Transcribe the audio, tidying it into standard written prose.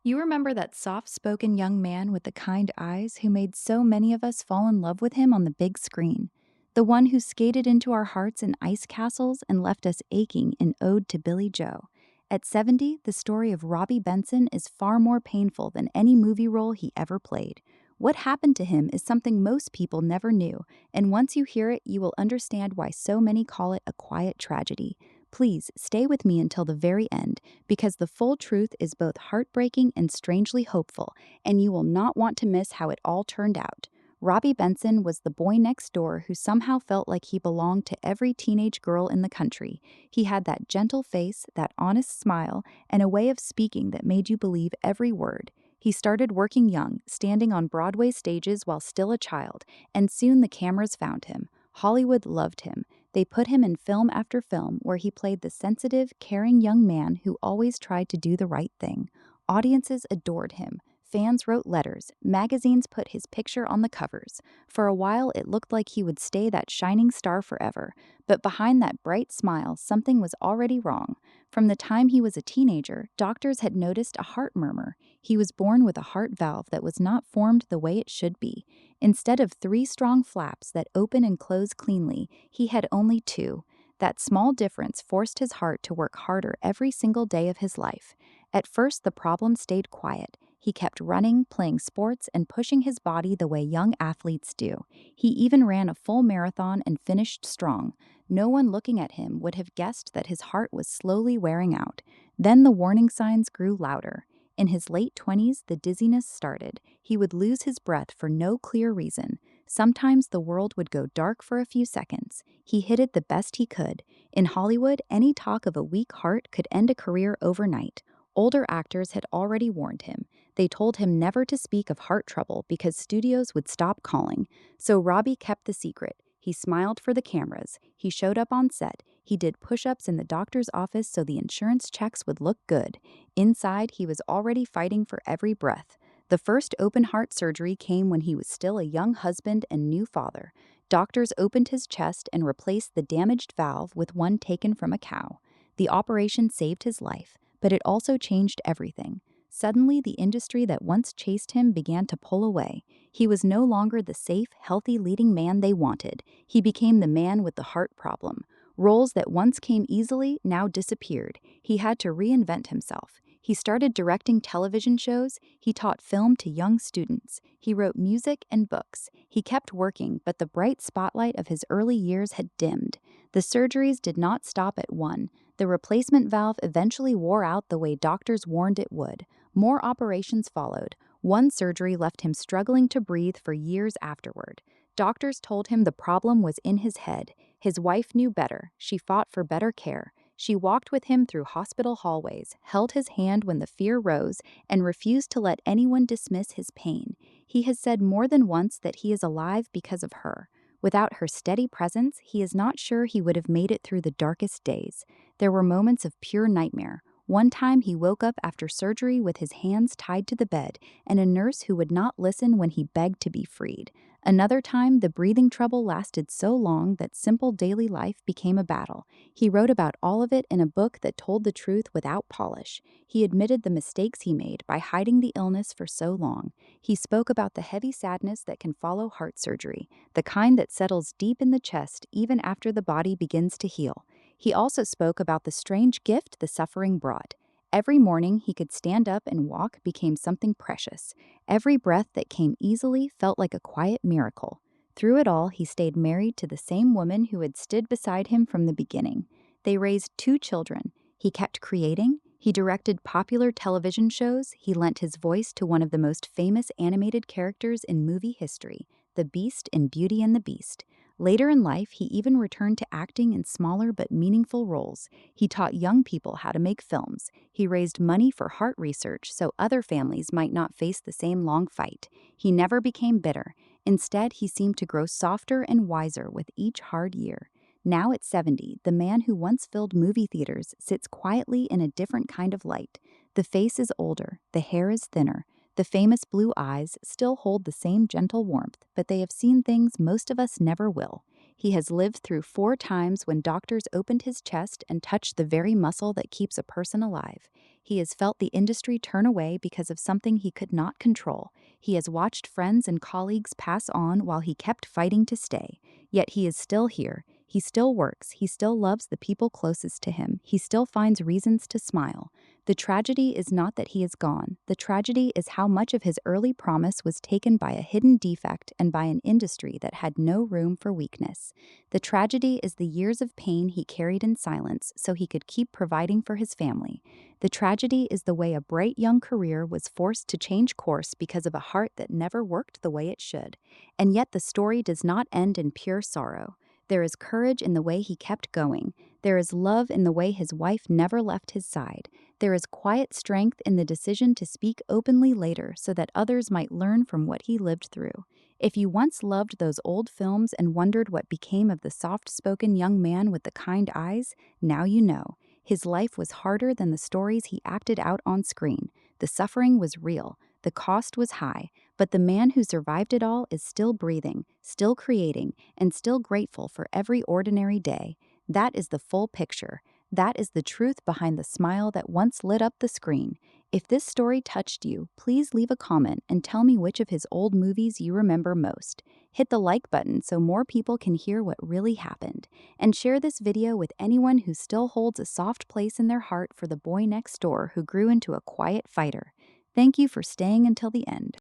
You remember that soft spoken young man with the kind eyes who made so many of us fall in love with him on the big screen? The one who skated into our hearts in ice castles and left us aching in Ode to Billy Joe. At 70, the story of Robby Benson is far more painful than any movie role he ever played. What happened to him is something most people never knew, and once you hear it, you will understand why so many call it a quiet tragedy. Please stay with me until the very end because the full truth is both heartbreaking and strangely hopeful, and you will not want to miss how it all turned out. Robby Benson was the boy next door who somehow felt like he belonged to every teenage girl in the country. He had that gentle face, that honest smile, and a way of speaking that made you believe every word. He started working young, standing on Broadway stages while still a child, and soon the cameras found him. Hollywood loved him. They put him in film after film where he played the sensitive, caring young man who always tried to do the right thing. Audiences adored him. Fans wrote letters. Magazines put his picture on the covers. For a while, it looked like he would stay that shining star forever. But behind that bright smile, something was already wrong. From the time he was a teenager, doctors had noticed a heart murmur. He was born with a heart valve that was not formed the way it should be. Instead of three strong flaps that open and close cleanly, he had only two. That small difference forced his heart to work harder every single day of his life. At first, the problem stayed quiet. He kept running, playing sports, and pushing his body the way young athletes do. He even ran a full marathon and finished strong. No one looking at him would have guessed that his heart was slowly wearing out. Then the warning signs grew louder. In his late 20s, the dizziness started. He would lose his breath for no clear reason. Sometimes the world would go dark for a few seconds. He hid it the best he could. In Hollywood, any talk of a weak heart could end a career overnight. Older actors had already warned him. They told him never to speak of heart trouble because studios would stop calling. So Robby kept the secret. He smiled for the cameras. He showed up on set. He did push-ups in the doctor's office so the insurance checks would look good. Inside, he was already fighting for every breath. The first open heart surgery came when he was still a young husband and new father. Doctors opened his chest and replaced the damaged valve with one taken from a cow. The operation saved his life, but it also changed everything. Suddenly, the industry that once chased him began to pull away. He was no longer the safe, healthy leading man they wanted. He became the man with the heart problem. Roles that once came easily now disappeared. He had to reinvent himself. He started directing television shows. He taught film to young students. He wrote music and books. He kept working, but the bright spotlight of his early years had dimmed. The surgeries did not stop at one. The replacement valve eventually wore out the way doctors warned it would. More operations followed. One surgery left him struggling to breathe for years afterward. Doctors told him the problem was in his head. His wife knew better. She fought for better care. She walked with him through hospital hallways, held his hand when the fear rose, and refused to let anyone dismiss his pain. He has said more than once that he is alive because of her. Without her steady presence, he is not sure he would have made it through the darkest days. There were moments of pure nightmare. One time he woke up after surgery with his hands tied to the bed and a nurse who would not listen when he begged to be freed. Another time, the breathing trouble lasted so long that simple daily life became a battle. He wrote about all of it in a book that told the truth without polish. He admitted the mistakes he made by hiding the illness for so long. He spoke about the heavy sadness that can follow heart surgery, the kind that settles deep in the chest even after the body begins to heal. He also spoke about the strange gift the suffering brought. Every morning he could stand up and walk became something precious. Every breath that came easily felt like a quiet miracle. Through it all, he stayed married to the same woman who had stood beside him from the beginning. They raised two children. He kept creating. He directed popular television shows. He lent his voice to one of the most famous animated characters in movie history, the Beast in Beauty and the Beast. Later in life, he even returned to acting in smaller but meaningful roles. He taught young people how to make films. He raised money for heart research so other families might not face the same long fight. He never became bitter. Instead, he seemed to grow softer and wiser with each hard year. Now at 70, the man who once filled movie theaters sits quietly in a different kind of light. The face is older, the hair is thinner. The famous blue eyes still hold the same gentle warmth, but they have seen things most of us never will. He has lived through 4 times when doctors opened his chest and touched the very muscle that keeps a person alive. He has felt the industry turn away because of something he could not control. He has watched friends and colleagues pass on while he kept fighting to stay. Yet he is still here. He still works. He still loves the people closest to him. He still finds reasons to smile. The tragedy is not that he is gone. The tragedy is how much of his early promise was taken by a hidden defect and by an industry that had no room for weakness. The tragedy is the years of pain he carried in silence so he could keep providing for his family. The tragedy is the way a bright young career was forced to change course because of a heart that never worked the way it should. And yet the story does not end in pure sorrow. There is courage in the way he kept going. There is love in the way his wife never left his side. There is quiet strength in the decision to speak openly later so that others might learn from what he lived through. If you once loved those old films and wondered what became of the soft-spoken young man with the kind eyes, now you know. His life was harder than the stories he acted out on screen. The suffering was real. The cost was high. But the man who survived it all is still breathing, still creating, and still grateful for every ordinary day. That is the full picture. That is the truth behind the smile that once lit up the screen. If this story touched you, please leave a comment and tell me which of his old movies you remember most. Hit the like button so more people can hear what really happened. And share this video with anyone who still holds a soft place in their heart for the boy next door who grew into a quiet fighter. Thank you for staying until the end.